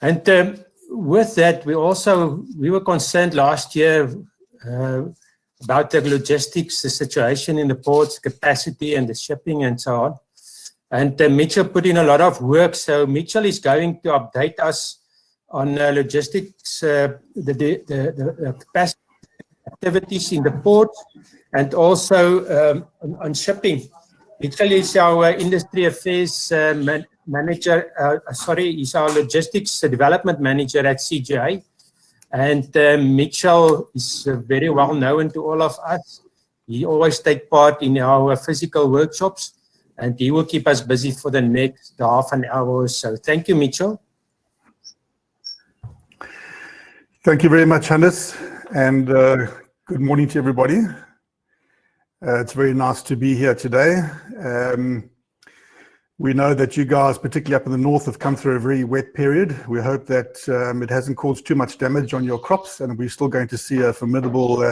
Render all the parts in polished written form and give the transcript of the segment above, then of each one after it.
And with that, we were concerned last year about the logistics, the situation in the ports, capacity and the shipping and so on. And Mitchell put in a lot of work. So Mitchell is going to update us on logistics, the capacity activities in the ports, and also on shipping. Mitchell is our industry affairs manager, he's our logistics development manager at CGA. And Mitchell is very well known to all of us. He always takes part in our physical workshops, and he will keep us busy for the next half an hour or so. Thank you, Mitchell. Thank you very much, Hannes, and good morning to everybody. It's very nice to be here today. We know that you guys, particularly up in the north, have come through a very wet period. We hope that it hasn't caused too much damage on your crops, and we're still going to see a formidable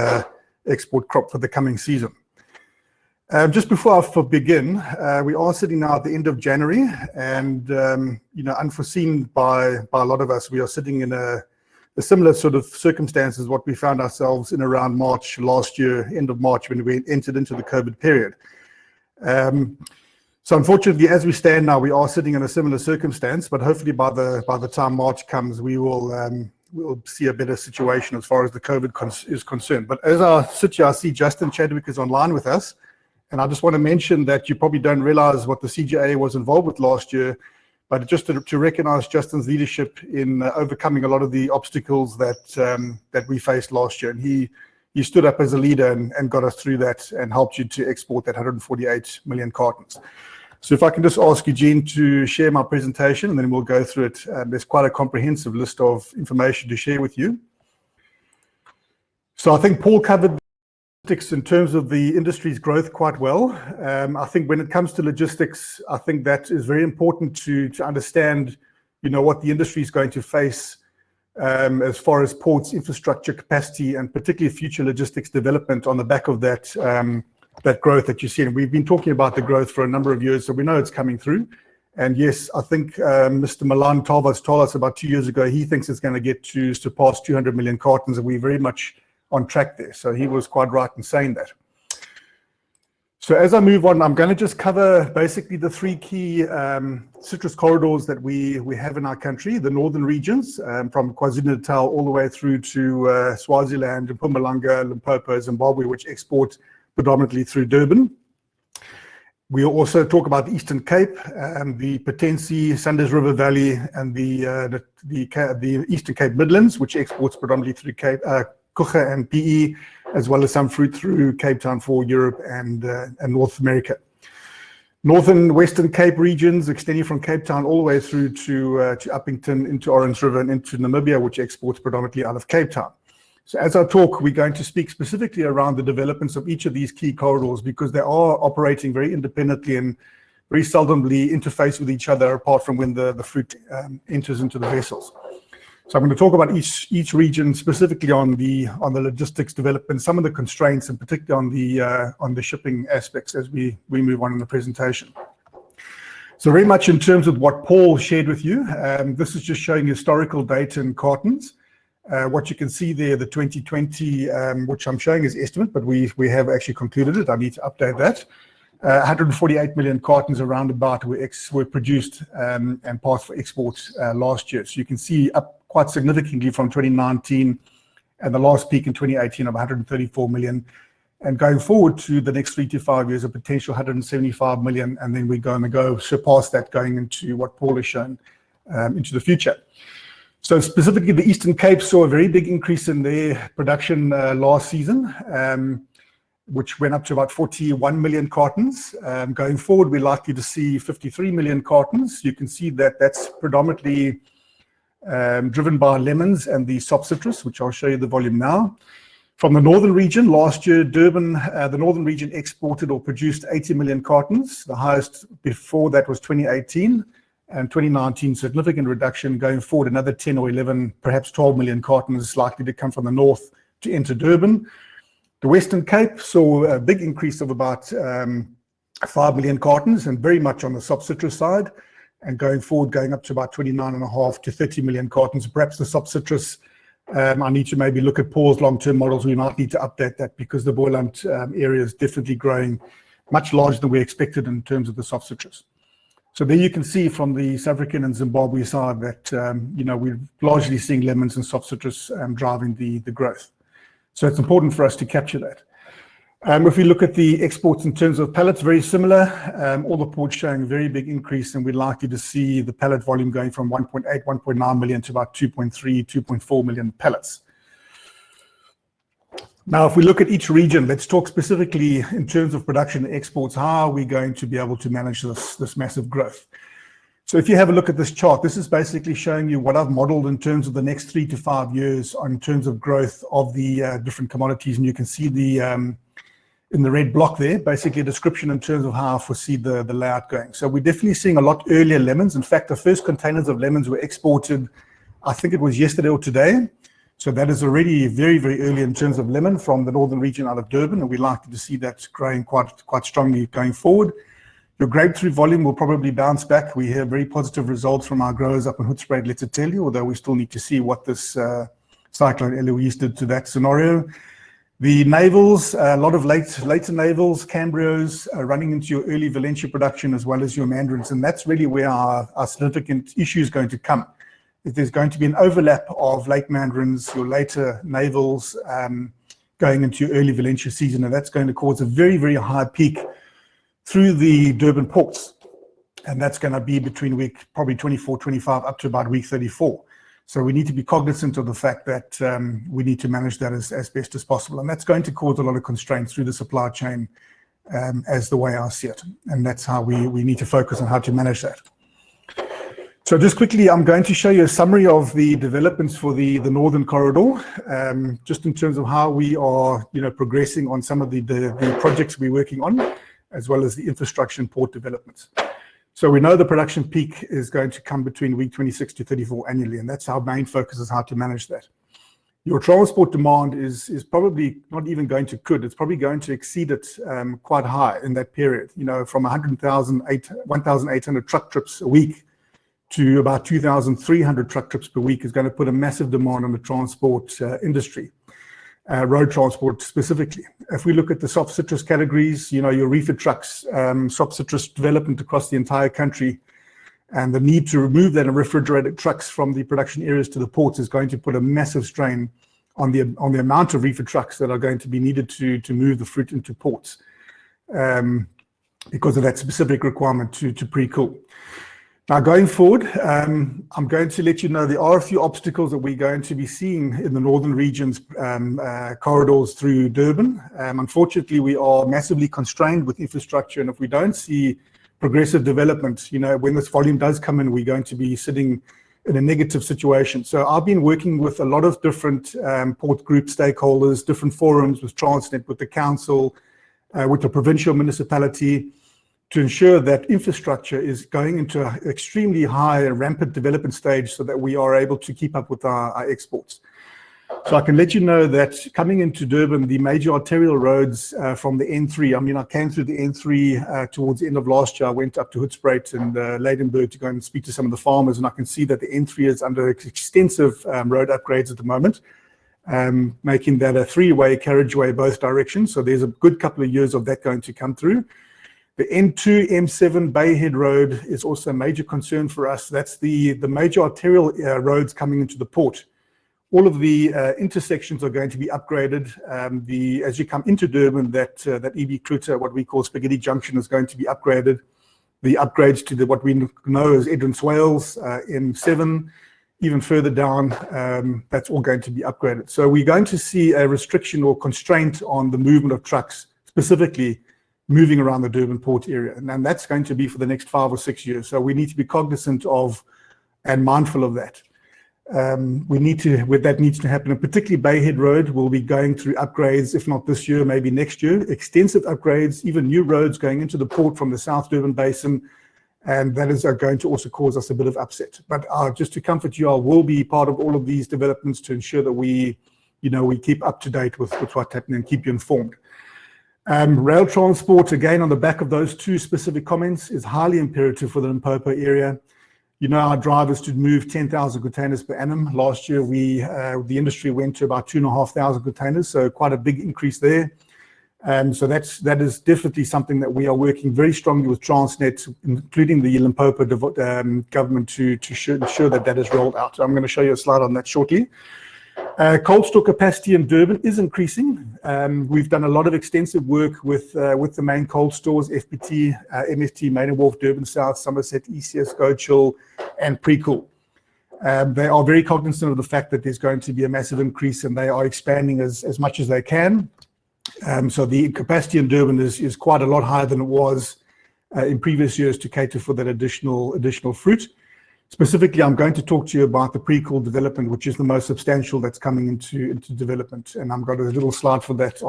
export crop for the coming season. Just before I begin, we are sitting now at the end of January, and unforeseen by a lot of us, we are sitting in a similar sort of circumstances what we found ourselves in around March last year, end of March, when we entered into the COVID period. So unfortunately, as we stand now, we are sitting in a similar circumstance, but hopefully by the time March comes, we'll see a better situation as far as the COVID is concerned. But as I sit here, I see Justin Chadwick is online with us, and I just want to mention that you probably don't realize what the CGA was involved with last year, but just to recognize Justin's leadership in overcoming a lot of the obstacles that we faced last year. And he stood up as a leader and got us through that and helped you to export that 148 million cartons. So if I can just ask Eugene to share my presentation, and then we'll go through it. There's quite a comprehensive list of information to share with you. So I think Paul covered logistics in terms of the industry's growth quite well. I think when it comes to logistics, I think that is very important to understand, what the industry is going to face as far as ports, infrastructure, capacity, and particularly future logistics development on the back of that growth that you see. And we've been talking about the growth for a number of years, so we know it's coming through. And yes, I think Mr. Milan Talvas told us about 2 years ago, he thinks it's going to get to surpass 200 million cartons, and we're very much on track there. So he was quite right in saying that. So as I move on, I'm going to just cover basically the three key citrus corridors that we have in our country, the northern regions, from KwaZulu-Natal all the way through to Swaziland, Mpumalanga, Limpopo, Zimbabwe, which export predominantly through Durban. We'll also talk about the Eastern Cape, the Potensi, Sanders River Valley, and the Eastern Cape Midlands, which exports predominantly through Kucha and PE, as well as some fruit through Cape Town for Europe and North America. Northern Western Cape regions extending from Cape Town all the way through to Uppington, into Orange River and into Namibia, which exports predominantly out of Cape Town. So as I talk, we're going to speak specifically around the developments of each of these key corridors, because they are operating very independently and very seldomly interface with each other, apart from when the fruit enters into the vessels. So I'm going to talk about each region specifically on the logistics development, some of the constraints, and particularly on the shipping aspects as we move on in the presentation. So very much in terms of what Paul shared with you, this is just showing historical data in cartons. What you can see there, the 2020, which I'm showing as estimate, but we have actually concluded it. I need to update that. 148 million cartons around about were produced and passed for export last year. So you can see up quite significantly from 2019 and the last peak in 2018 of 134 million. And going forward to the next 3 to 5 years, a potential 175 million. And then we're going to go surpass that going into what Paul has shown into the future. So specifically, the Eastern Cape saw a very big increase in their production last season, which went up to about 41 million cartons. Going forward, we're likely to see 53 million cartons. You can see that that's predominantly driven by lemons and the soft citrus, which I'll show you the volume now. From the northern region, last year, Durban, the northern region exported or produced 80 million cartons. The highest before that was 2018. And 2019, significant reduction. Going forward, another 10 or 11, perhaps 12 million cartons likely to come from the north to enter Durban. The Western Cape saw a big increase of about 5 million cartons, and very much on the soft citrus side. and going forward, going up to about 29.5 to 30 million cartons. Perhaps the soft citrus, I need to maybe look at Paul's long-term models. We might need to update that because the Boland area is definitely growing much larger than we expected in terms of the soft citrus. So there you can see from the South African and Zimbabwe side that, we're largely seeing lemons and soft citrus driving the growth. So it's important for us to capture that. If we look at the exports in terms of pallets, very similar. All the ports showing a very big increase, and we're likely to see the pallet volume going from 1.8, 1.9 million to about 2.3, 2.4 million pallets. Now, if we look at each region, let's talk specifically in terms of production and exports. How are we going to be able to manage this massive growth? So if you have a look at this chart, this is basically showing you what I've modeled in terms of the next 3 to 5 years in terms of growth of the different commodities. And you can see the in the red block there, basically a description in terms of how I foresee the layout going. So we're definitely seeing a lot earlier lemons. In fact, the first containers of lemons were exported, I think it was yesterday or today. So that is already very, very early in terms of lemon from the northern region out of Durban, and we're likely to see that growing quite strongly going forward. Your grapefruit volume will probably bounce back. We hear very positive results from our growers up in Hoedspruit, let's tell you, although we still need to see what this cyclone Eloise did to that scenario. The navels, a lot of later navels, Cambrios, running into your early Valencia production as well as your mandarins, and that's really where our significant issue is going to come. If there's going to be an overlap of late mandarins, your later navels going into your early Valencia season, and that's going to cause a very, very high peak through the Durban ports. And that's going to be between week probably 24, 25 up to about week 34. So we need to be cognizant of the fact that we need to manage that as best as possible. And that's going to cause a lot of constraints through the supply chain as the way I see it. And that's how we need to focus on how to manage that. So just quickly, I'm going to show you a summary of the developments for the Northern Corridor, just in terms of how we are progressing on some of the projects we're working on, as well as the infrastructure and port developments. So we know the production peak is going to come between week 26 to 34 annually, and that's our main focus, is how to manage that. Your transport demand is probably not even going to it's probably going to exceed it quite high in that period, from 1,800 truck trips a week to about 2,300 truck trips per week is going to put a massive demand on the transport industry. Road transport specifically. If we look at the soft citrus categories, your reefer trucks, soft citrus development across the entire country, and the need to remove that in refrigerated trucks from the production areas to the ports is going to put a massive strain on the amount of reefer trucks that are going to be needed to move the fruit into ports because of that specific requirement to pre-cool. Now, going forward, I'm going to let you know there are a few obstacles that we're going to be seeing in the northern regions corridors through Durban. Unfortunately, we are massively constrained with infrastructure, and if we don't see progressive development, when this volume does come in, we're going to be sitting in a negative situation. So I've been working with a lot of different port group stakeholders, different forums with Transnet, with the council, with the provincial municipality, to ensure that infrastructure is going into an extremely high rampant development stage so that we are able to keep up with our exports. So I can let you know that coming into Durban, the major arterial roads from the N3, I came through the N3 towards the end of last year. I went up to Hoedspruit and Leidenburg to go and speak to some of the farmers, and I can see that the N3 is under extensive road upgrades at the moment, making that a 3-way carriageway both directions. So there's a good couple of years of that going to come through. The N2, M7 Bayhead Road is also a major concern for us. That's the major arterial roads coming into the port. All of the intersections are going to be upgraded. As you come into Durban, that EB Kluter, what we call Spaghetti Junction, is going to be upgraded. The upgrades to what we know as Edwin Swales, M7, even further down, that's all going to be upgraded. So we're going to see a restriction or constraint on the movement of trucks, specifically moving around the Durban port area. And that's going to be for the next 5 or 6 years. So we need to be cognizant of and mindful of that. That needs to happen. And particularly Bayhead Road will be going through upgrades, if not this year, maybe next year, extensive upgrades, even new roads going into the port from the South Durban Basin. And that is going to also cause us a bit of upset. But just to comfort you, I will be part of all of these developments to ensure that we keep up to date with what's happening and keep you informed. Rail transport, again, on the back of those two specific comments, is highly imperative for the Limpopo area. You know, our drive is to move 10,000 containers per annum. Last year, the industry went to about 2,500 containers, so quite a big increase there. So that is definitely something that we are working very strongly with Transnet, including the Limpopo government, to ensure that is rolled out. So I'm going to show you a slide on that shortly. Cold store capacity in Durban is increasing. We've done a lot of extensive work with the main cold stores, FPT, MFT, Main and Wharf, Durban South, Somerset, ECS, Gochill, and Precool. They are very cognizant of the fact that there's going to be a massive increase, and they are expanding as much as they can. So the capacity in Durban is quite a lot higher than it was in previous years to cater for that additional fruit. Specifically, I'm going to talk to you about the Precool development, which is the most substantial that's coming into development, and I've got a little slide for that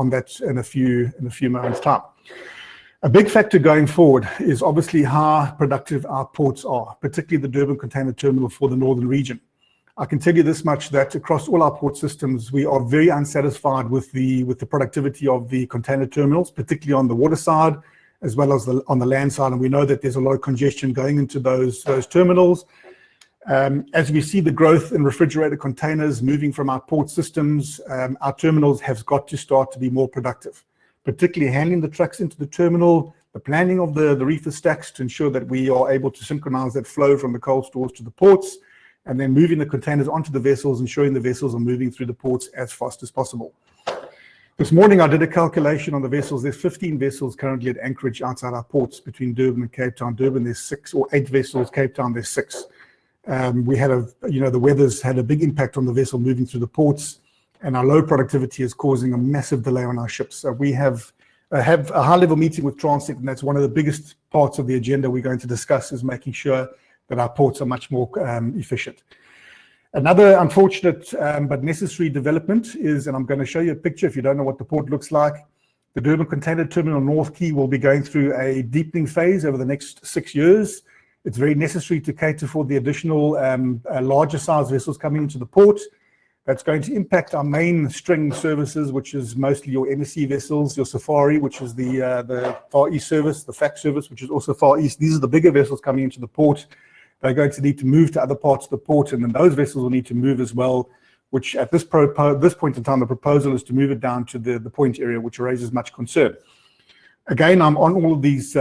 in a few moments' time. A big factor going forward is obviously how productive our ports are, particularly the Durban Container Terminal for the northern region. I can tell you this much, that across all our port systems, we are very unsatisfied with the productivity of the container terminals, particularly on the water side, as well as on the land side, and we know that there's a lot of congestion going into those terminals. As we see the growth in refrigerated containers moving from our port systems, our terminals have got to start to be more productive, particularly handling the trucks into the terminal, the planning of the reefer stacks to ensure that we are able to synchronize that flow from the cold stores to the ports, and then moving the containers onto the vessels, ensuring the vessels are moving through the ports as fast as possible. This morning I did a calculation on the vessels. There's 15 vessels currently at anchorage outside our ports between Durban and Cape Town. Durban there's 6 or 8 vessels, Cape Town there's 6. We had the weather's had a big impact on the vessel moving through the ports, and our low productivity is causing a massive delay on our ships. So we have a high-level meeting with Transnet, and that's one of the biggest parts of the agenda we're going to discuss, is making sure that our ports are much more efficient. Another unfortunate but necessary development is, and I'm going to show you a picture if you don't know what the port looks like, the Durban Container Terminal North Quay will be going through a deepening phase over the next 6 years. It's very necessary to cater for the additional larger size vessels coming into the port. That's going to impact our main string services, which is mostly your MSC vessels, your Safari, which is the Far East service, the FAC service, which is also Far East. These are the bigger vessels coming into the port. They're going to need to move to other parts of the port, and then those vessels will need to move as well, which at this point in time, the proposal is to move it down to the point area, which raises much concern. Again, I'm on all of these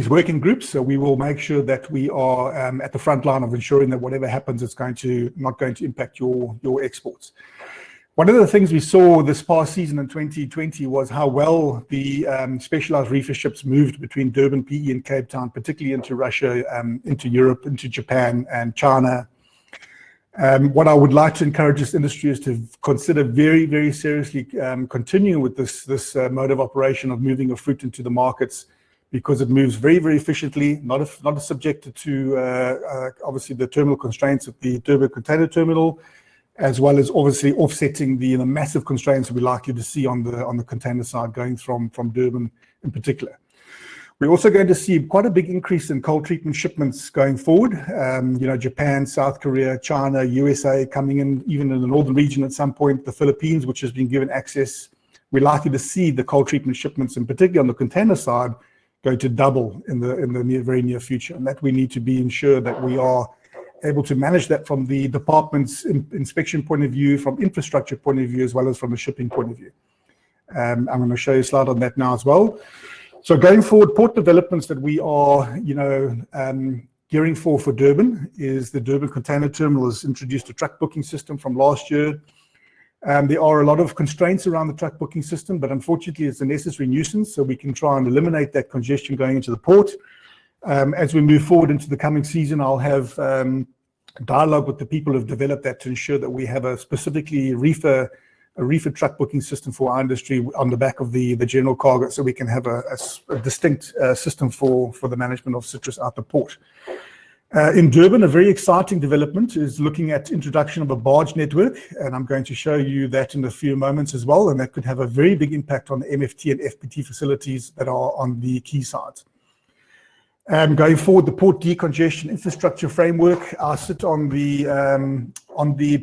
working groups, so we will make sure that we are at the front line of ensuring that whatever happens, it's not going to impact your exports. One of the things we saw this past season in 2020 was how well the specialized reefer ships moved between Durban, PE, and Cape Town, particularly into Russia, into Europe, into Japan and China. What I would like to encourage this industry is to consider very, very seriously continuing with this mode of operation of moving of fruit into the markets, because it moves very, very efficiently, not subjected to obviously the terminal constraints of the Durban Container Terminal, as well as obviously offsetting the massive constraints we're likely to see on the container side going from Durban in particular. We're also going to see quite a big increase in cold treatment shipments going forward. Japan, South Korea, China, USA coming in, even in the northern region at some point, the Philippines, which has been given access. We're likely to see the cold treatment shipments, in particular on the container side, going to double in the very near future, and that we need to be ensured that we are able to manage that from the department's inspection point of view, from infrastructure point of view, as well as from a shipping point of view. I'm going to show you a slide on that now as well. So going forward, port developments that we are, gearing for Durban is the Durban Container Terminal has introduced a truck booking system from last year. There are a lot of constraints around the truck booking system, but unfortunately it's a necessary nuisance, so we can try and eliminate that congestion going into the port. As we move forward into the coming season, I'll have dialogue with the people who've developed that to ensure that we have a specifically reefer truck booking system for our industry on the back of the general cargo, so we can have a distinct system for the management of citrus out the port. In Durban, a very exciting development is looking at introduction of a barge network, and I'm going to show you that in a few moments as well, and that could have a very big impact on the MFT and FPT facilities that are on the quay sides. Going forward, the port decongestion infrastructure framework. I sit on the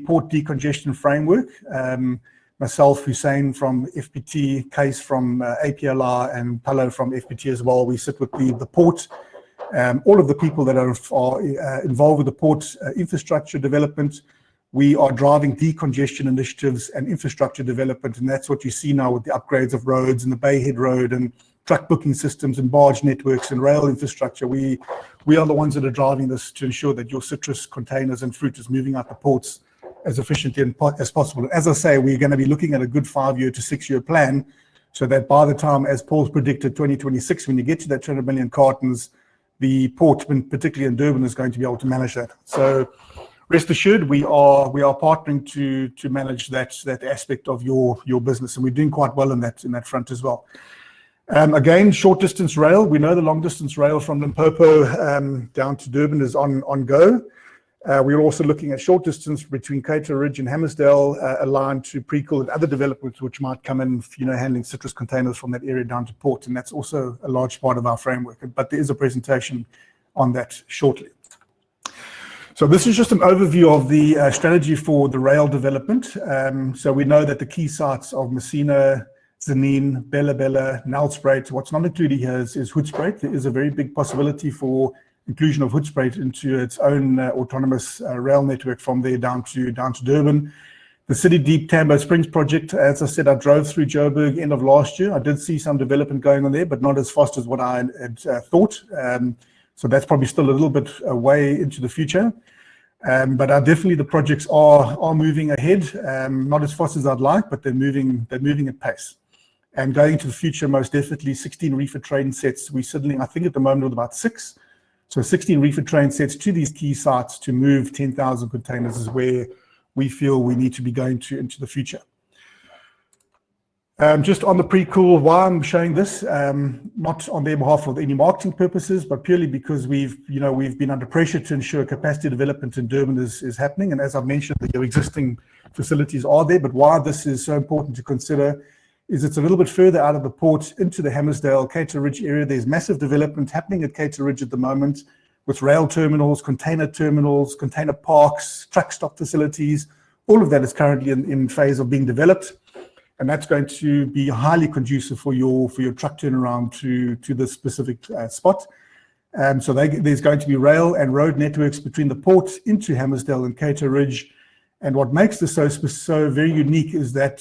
port decongestion framework. myself, Hussein from FPT, Case from APLR, and Palo from FPT as well. We sit with the port. All of the people that are involved with the port infrastructure development. We are driving decongestion initiatives and infrastructure development, and that's what you see now with the upgrades of roads and the Bayhead Road and truck booking systems and barge networks and rail infrastructure. We are the ones that are driving this to ensure that your citrus containers and fruit is moving out the ports as efficiently as possible. As I say, we're going to be looking at a good 5-year to 6-year plan, so that by the time, as Paul's predicted, 2026, when you get to that 200 million cartons, the port, particularly in Durban, is going to be able to manage that. So rest assured, we are partnering to manage that aspect of your business, and we're doing quite well in that front as well. Again, short distance rail. We know the long distance rail from Limpopo down to Durban is on go. We're also looking at short distance between Cato Ridge and Hammersdale, aligned to Precool and other developments which might come in, handling citrus containers from that area down to port, and that's also a large part of our framework. But there is a presentation on that shortly. So this is just an overview of the strategy for the rail development. So we know that the key sites of Messina, Zanin, Bella, Nelspruit. What's not included here is Hoedspruit. There is a very big possibility for inclusion of Hoedspruit into its own autonomous rail network from there down to Durban. The City Deep Tambo Springs project, as I said, I drove through Joburg end of last year. I did see some development going on there, but not as fast as what I had thought. So that's probably still a little bit away into the future. But definitely the projects are moving ahead, not as fast as I'd like, but they're moving at pace. And going into the future, most definitely 16 reefer train sets. We're sitting, I think at the moment, with about 6. So 16 reefer train sets to these key sites to move 10,000 containers is where we feel we need to be going into the future. Just on the Precool, why I'm showing this, not on their behalf of any marketing purposes, but purely because we've been under pressure to ensure capacity development in Durban is happening. And as I've mentioned, the existing facilities are there, but why this is so important to consider is it's a little bit further out of the port into the Hammersdale, Cato Ridge area. There's massive development happening at Cato Ridge at the moment with rail terminals, container parks, truck stop facilities. All of that is currently in phase of being developed. And that's going to be highly conducive for your truck turnaround to this specific spot. So there's going to be rail and road networks between the port into Hammersdale and Cato Ridge. And what makes this so very unique is that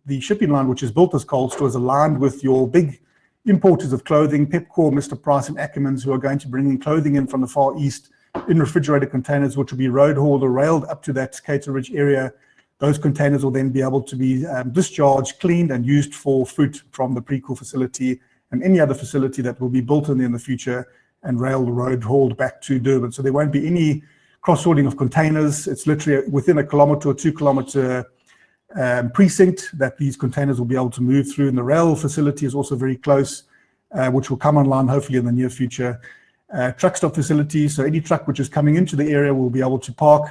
the shipping line, which is built as cold store, is aligned with your big importers of clothing, Pepkor, Mr. Price, and Ackermans, who are going to bring in clothing in from the Far East in refrigerated containers, which will be road hauled or railed up to that Cato Ridge area. Those containers will then be able to be discharged, cleaned, and used for fruit from the Precool facility and any other facility that will be built in there in the future, and rail road hauled back to Durban. So there won't be any cross-hauling of containers. It's literally within a kilometer or 2 kilometer precinct that these containers will be able to move through. And the rail facility is also very close, which will come online hopefully in the near future. Truck stop facilities, so any truck which is coming into the area will be able to park,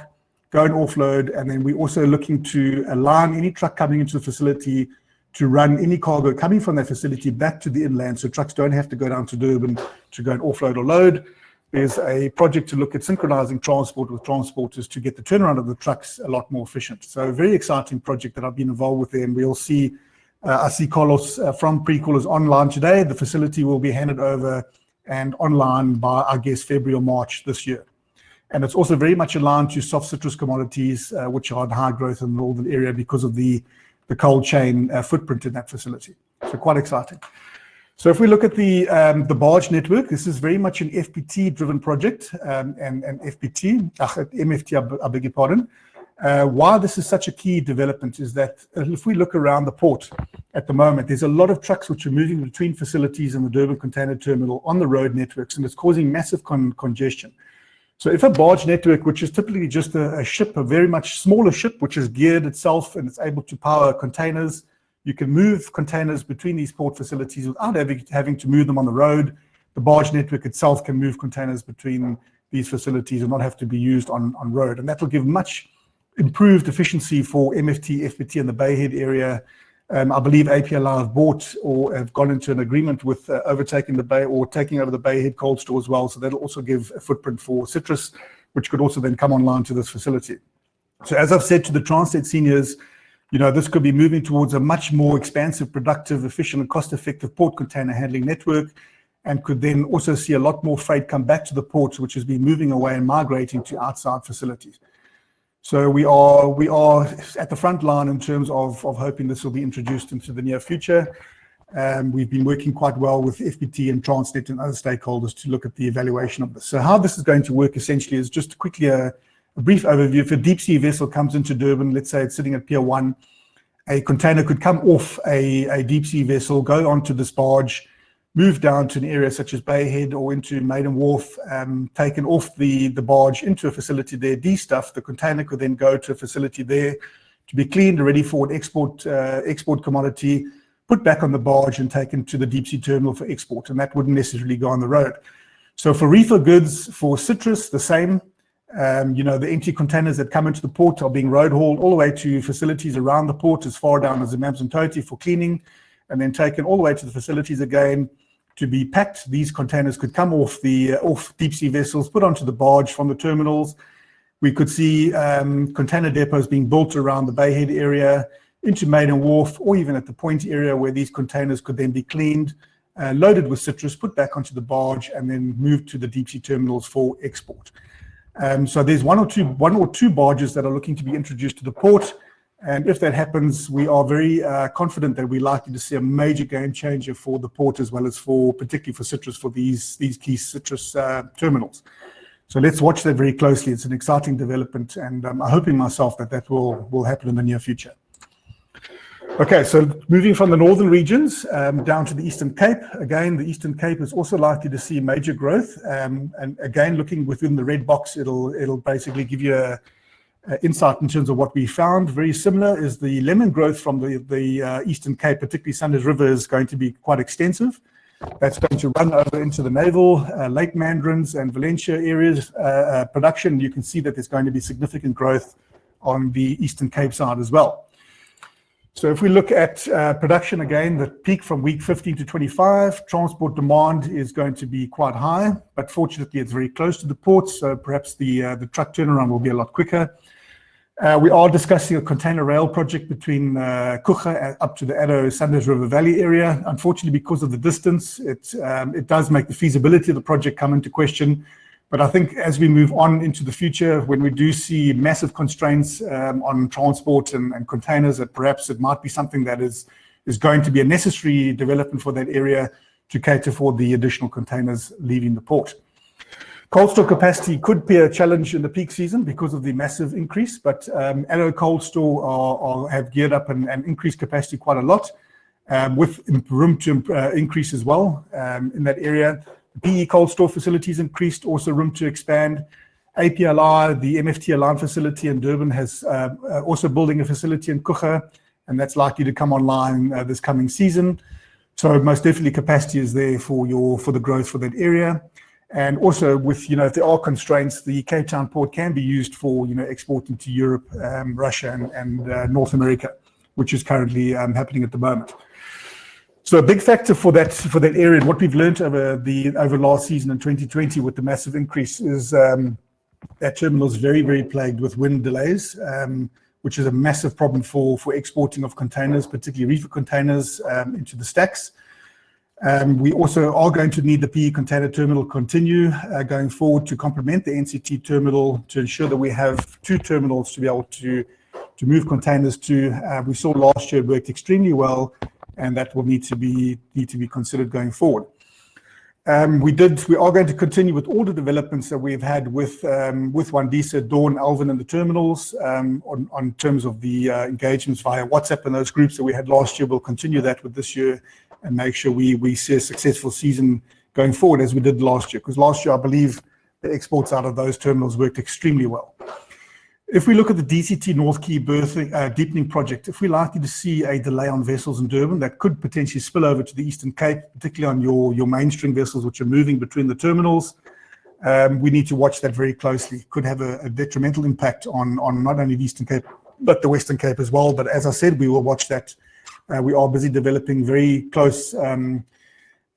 go and offload, and then we're also looking to align any truck coming into the facility to run any cargo coming from that facility back to the inland, so trucks don't have to go down to Durban to go and offload or load. There's a project to look at synchronizing transport with transporters to get the turnaround of the trucks a lot more efficient. So a very exciting project that I've been involved with there, and we'll see, I see Carlos from Precool is online today. The facility will be handed over and online by, I guess, February or March this year. And it's also very much aligned to soft citrus commodities, which are in high growth in the northern area because of the cold chain footprint in that facility. So quite exciting. So if we look at the Barge Network, this is very much an FPT-driven project, and MFT, I beg your pardon. Why this is such a key development is that if we look around the port at the moment, there's a lot of trucks which are moving between facilities and the Durban Container Terminal on the road networks, and it's causing massive congestion. So if a barge network, which is typically just a ship, a very much smaller ship, which is geared itself and it's able to power containers, you can move containers between these port facilities without having to move them on the road. The barge network itself can move containers between these facilities and not have to be used on road. And that will give much improved efficiency for MFT, FPT in the Bayhead area. I believe APLR have bought or have gone into an agreement with overtaking the Bay or taking over the Bayhead cold store as well. So that'll also give a footprint for citrus, which could also then come online to this facility. So as I've said to the Transnet seniors, This could be moving towards a much more expansive, productive, efficient, and cost-effective port container handling network, and could then also see a lot more freight come back to the ports, which has been moving away and migrating to outside facilities. So we are at the front line in terms of hoping this will be introduced into the near future. We've been working quite well with FPT and Transnet and other stakeholders to look at the evaluation of this. So how this is going to work essentially is just quickly a brief overview. If a deep sea vessel comes into Durban, let's say it's sitting at Pier 1, a container could come off a deep sea vessel, go onto this barge, move down to an area such as Bay Head or into Maiden Wharf, taken off the barge into a facility there, de-stuffed. The container could then go to a facility there to be cleaned, ready for an export commodity, put back on the barge and taken to the deep sea terminal for export, and that wouldn't necessarily go on the road. So for reefer goods, for citrus, the same. The empty containers that come into the port are being road hauled all the way to facilities around the port, as far down as the Amanzimtoti for cleaning, and then taken all the way to the facilities again to be packed. These containers could come off deep sea vessels, put onto the barge from the terminals. We could see container depots being built around the Bay Head area, into Maiden Wharf, or even at the Point area, where these containers could then be cleaned, loaded with citrus, put back onto the barge, and then moved to the deep sea terminals for export. So there's one or two barges that are looking to be introduced to the port, and if that happens, we are very confident that we're likely to see a major game changer for the port, as well as particularly for citrus, for these key citrus terminals. So let's watch that very closely. It's an exciting development, and I'm hoping myself that will happen in the near future. Okay, so moving from the northern regions down to the Eastern Cape. Again, the Eastern Cape is also likely to see major growth. And again, looking within the red box, it'll basically give you a insight in terms of what we found. Very similar is the lemon growth from the Eastern Cape, particularly Sanders River, is going to be quite extensive. That's going to run over into the Naval, Lake Mandarins and Valencia areas production. You can see that there's going to be significant growth on the Eastern Cape side as well. So if we look at production again, the peak from week 15 to 25, transport demand is going to be quite high, but fortunately it's very close to the ports, so perhaps the truck turnaround will be a lot quicker. We are discussing a container rail project between Kucha up to the Addo Sanders River Valley area. Unfortunately, because of the distance, it does make the feasibility of the project come into question. But I think as we move on into the future, when we do see massive constraints on transport and containers, that perhaps it might be something that is going to be a necessary development for that area to cater for the additional containers leaving the port. Cold store capacity could be a challenge in the peak season because of the massive increase, but Addo Cold Store have geared up and increased capacity quite a lot, with room to increase as well in that area. The PE cold store facilities increased, also room to expand. APLR, the MFT alarm facility in Durban, has also building a facility in Kucha, and that's likely to come online this coming season. So most definitely capacity is there for the growth for that area. And also with, if there are constraints, the Cape Town port can be used for, exporting to Europe, Russia and North America, which is currently happening at the moment. So a big factor for that area, and what we've learned over last season in 2020 with the massive increase, is that terminal is very, very plagued with wind delays, which is a massive problem for exporting of containers, particularly reefer containers, into the stacks. We also are going to need the PE container terminal continue going forward to complement the NCT terminal, to ensure that we have two terminals to be able to move containers to. We saw last year it worked extremely well, and that will need to be considered going forward. We are going to continue with all the developments that we've had with Wandisa, Dawn, Alvin, and the terminals on terms of the engagements via WhatsApp and those groups that we had last year. We'll continue that with this year and make sure we see a successful season going forward as we did last year, because last year I believe the exports out of those terminals worked extremely well. If we look at the DCT North Quay deepening project, if we're likely to see a delay on vessels in Durban, that could potentially spill over to the Eastern Cape, particularly on your mainstream vessels which are moving between the terminals. We need to watch that very closely. Could have a detrimental impact on not only the Eastern Cape, but the Western Cape as well. But as I said, we will watch that. We are busy developing very close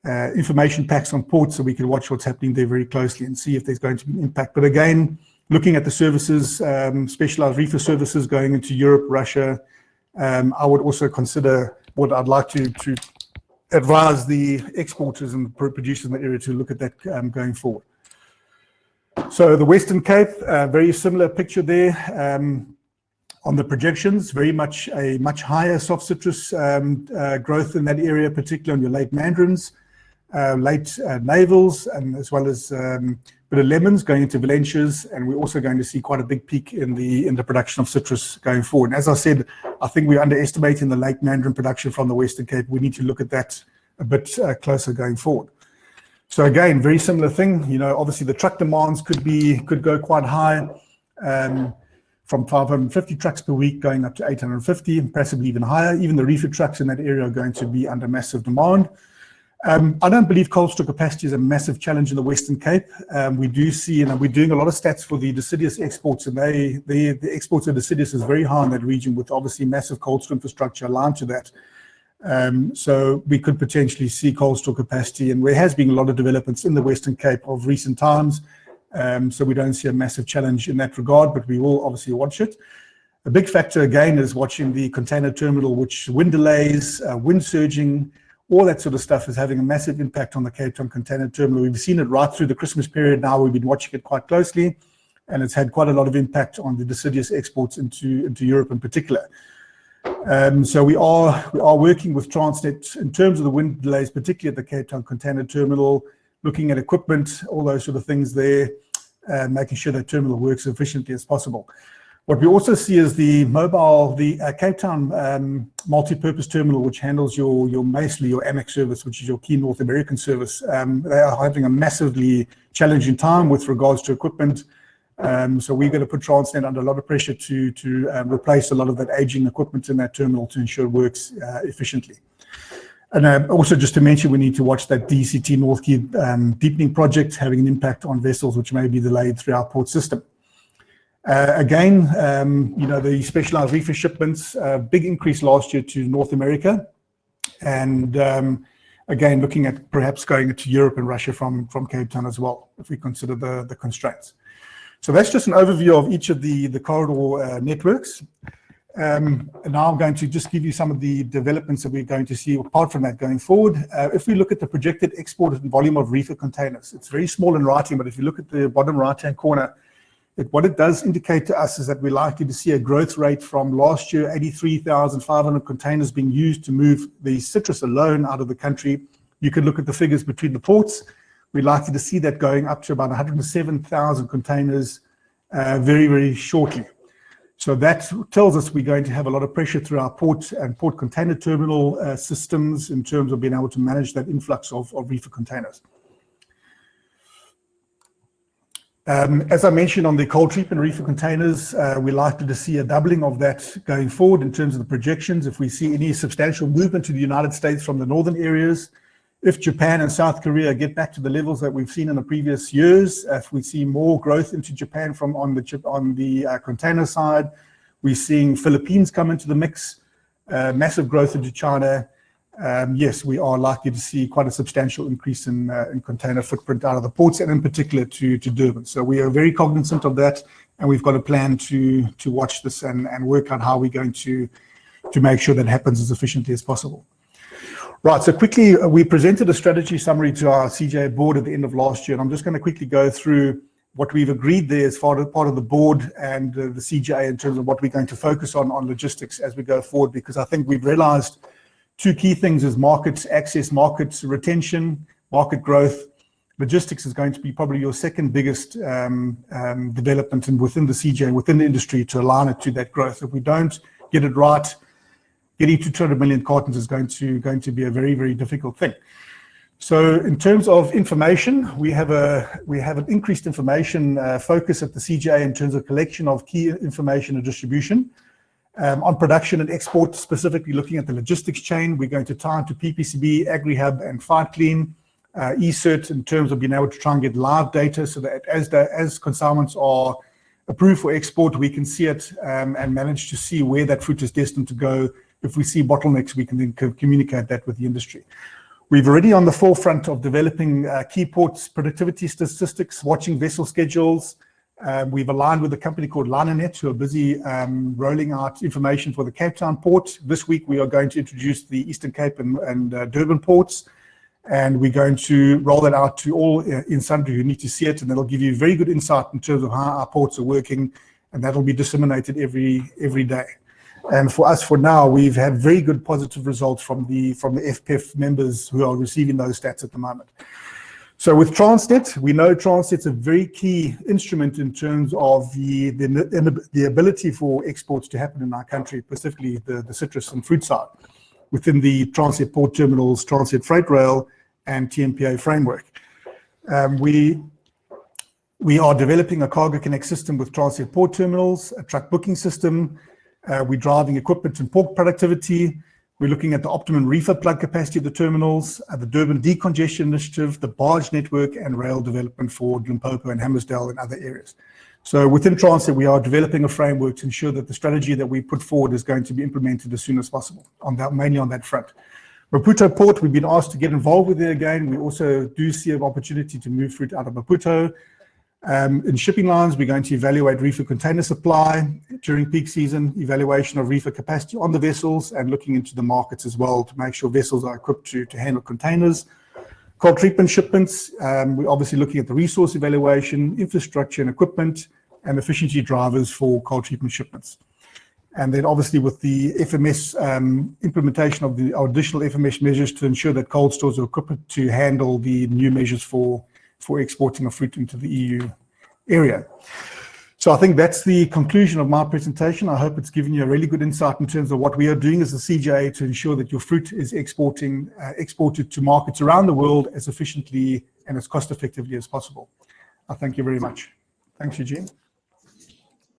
information packs on ports, so we can watch what's happening there very closely and see if there's going to be an impact. But again, looking at the services, specialized reefer services going into Europe, Russia, I would also consider what I'd like to advise the exporters and producers in the area to look at that going forward. So the Western Cape, very similar picture there on the projections, very much a much higher soft citrus growth in that area, particularly on your late mandarins, late navels, and as well as a bit of lemons going into Valencias, and we're also going to see quite a big peak in the production of citrus going forward. And as I said, I think we're underestimating the late mandarin production from the Western Cape. We need to look at that a bit closer going forward. So again, very similar thing. You know, obviously the truck demands could go quite high, from 550 trucks per week going up to 850, and possibly even higher. Even the reefer trucks in that area are going to be under massive demand. I don't believe cold store capacity is a massive challenge in the Western Cape. We do see, and we're doing a lot of stats for the deciduous exports, and the exports of deciduous is very high in that region, with obviously massive cold store infrastructure aligned to that. So we could potentially see cold store capacity, and there has been a lot of developments in the Western Cape of recent times. So we don't see a massive challenge in that regard, but we will obviously watch it. A big factor again is watching the container terminal, which wind delays, wind surging, all that sort of stuff is having a massive impact on the Cape Town container terminal. We've seen it right through the Christmas period. Now we've been watching it quite closely, and it's had quite a lot of impact on the deciduous exports into Europe in particular. So we are working with Transnet in terms of the wind delays, particularly at the Cape Town container terminal, looking at equipment, all those sort of things there, making sure that terminal works as efficiently as possible. What we also see is the Cape Town multi-purpose terminal, which handles mostly your Amex service, which is your key North American service. They are having a massively challenging time with regards to equipment. So we're going to put Transnet under a lot of pressure to replace a lot of that aging equipment in that terminal to ensure it works efficiently. And also just to mention, we need to watch that DCT North Key deepening project having an impact on vessels which may be delayed through our port system. Again, you know, the specialized reefer shipments, big increase last year to North America. And again, looking at perhaps going into Europe and Russia from Cape Town as well, if we consider the constraints. So that's just an overview of each of the corridor networks. And now I'm going to just give you some of the developments that we're going to see apart from that going forward. If we look at the projected export volume of reefer containers, it's very small in writing, but if you look at the bottom right-hand corner, what it does indicate to us is that we're likely to see a growth rate from last year, 83,500 containers being used to move the citrus alone out of the country. You can look at the figures between the ports. We're likely to see that going up to about 107,000 containers very, very shortly. So that tells us we're going to have a lot of pressure through our port and port container terminal systems in terms of being able to manage that influx of reefer containers. As I mentioned on the cold treatment reefer containers, we're likely to see a doubling of that going forward in terms of the projections. If we see any substantial movement to the United States from the northern areas, if Japan and South Korea get back to the levels that we've seen in the previous years, if we see more growth into Japan from on the container side, we're seeing Philippines come into the mix, massive growth into China. Yes, we are likely to see quite a substantial increase in container footprint out of the ports, and in particular to Durban. So we are very cognizant of that, and we've got a plan to watch this and work out how we're going to make sure that happens as efficiently as possible. Right, so quickly, we presented a strategy summary to our CJ board at the end of last year, and I'm just going to quickly go through what we've agreed there as part of the board and the CJ in terms of what we're going to focus on logistics as we go forward, because I think we've realized two key things is market access, market retention, market growth. Logistics is going to be probably your second biggest development within the CJ, within the industry, to align it to that growth. If we don't get it right, getting to 200 million cartons is going to be a very, very difficult thing. So in terms of information, we have an increased information focus at the CJ in terms of collection of key information and distribution. On production and export, specifically looking at the logistics chain, we're going to tie into PPCB, AgriHub, and Fight Clean, eCert in terms of being able to try and get live data so that as consignments are approved for export, we can see it and manage to see where that fruit is destined to go. If we see bottlenecks, we can then communicate that with the industry. We've already on the forefront of developing key ports productivity statistics, watching vessel schedules, We've aligned with a company called Linernet, who are busy rolling out information for the Cape Town port. This week, we are going to introduce the Eastern Cape and Durban ports, and we're going to roll that out to all in sundry who need to see it, and that'll give you very good insight in terms of how our ports are working, and that'll be disseminated every day. And for us, for now, we've had very good positive results from the FPEF members who are receiving those stats at the moment. So with Transnet, we know Transnet's a very key instrument in terms of the ability for exports to happen in our country, specifically the citrus and fruit side, within the Transnet port terminals, Transnet freight rail, and TMPA framework. We are developing a cargo connect system with Transnet port terminals, a truck booking system. We're driving equipment and port productivity. We're looking at the optimum reefer plug capacity of the terminals, the Durban Decongestion Initiative, the Barge Network, and rail development for Limpopo and Hammersdale and other areas. So within Transnet, we are developing a framework to ensure that the strategy that we put forward is going to be implemented as soon as possible, mainly on that front. Maputo Port, we've been asked to get involved with it again. We also do see an opportunity to move fruit out of Maputo. In shipping lines, we're going to evaluate reefer container supply during peak season, evaluation of reefer capacity on the vessels, and looking into the markets as well to make sure vessels are equipped to handle containers. Cold treatment shipments, we're obviously looking at the resource evaluation, infrastructure and equipment, and efficiency drivers for cold treatment shipments. And then obviously with the FMS implementation of our additional FMS measures to ensure that cold stores are equipped to handle the new measures for exporting of fruit into the EU area. So I think that's the conclusion of my presentation. I hope it's given you a really good insight in terms of what we are doing as a CJA to ensure that your fruit is exported to markets around the world as efficiently and as cost effectively as possible. I thank you very much. Thanks, Eugene.